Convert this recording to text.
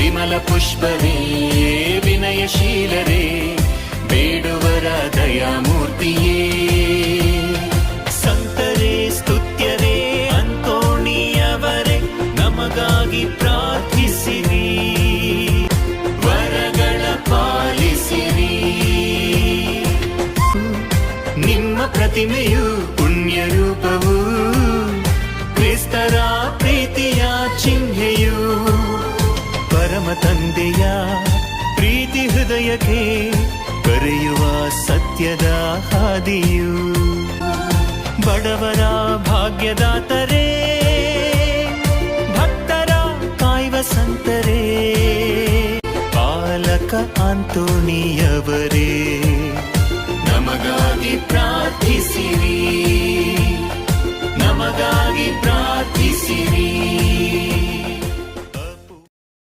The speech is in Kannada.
ವಿಮಲ ಪುಷ್ಪವೇ ವಿನಯಶೀಲರೇ, ಬೇಡುವರ ದಯಾಮೂರ್ತಿಯೇ. ಸಂತರೇ ಸ್ತುತ್ಯರೇ ಅಂತೋಣಿಯವರೇ, ನಮಗಾಗಿ ಪ್ರಾರ್ಥಿಸಿರಿ, ವರಗಳ ಪಾಲಿಸಿರಿ. ನಿಮ್ಮ ಪ್ರತಿಮೆಯು ಪುಣ್ಯ ರೂಪವು, ಕ್ರಿಸ್ತರ ಪ್ರೀತಿಯ ಚಿಹ್ನೆಯು. ಪರಮ ತಂದೆಯ ಪ್ರೀತಿ ಹೃದಯಕ್ಕೆ ಕರೆಯುವ ಸತ್ಯದ ಹಾದಿಯು. ಬಡವರ ಭಾಗ್ಯದಾತರೇ, ಭಕ್ತರ ಕಾಯುವ ಸಂತರೇ, ಪಾಲಕ ಅಂತೋಣಿಯವರೇ, ನಮಗಾಗಿ ಪ್ರಾರ್ಥಿಸಿರಿ, ನಮಗಾಗಿ ಪ್ರಾರ್ಥಿಸಿರಿ.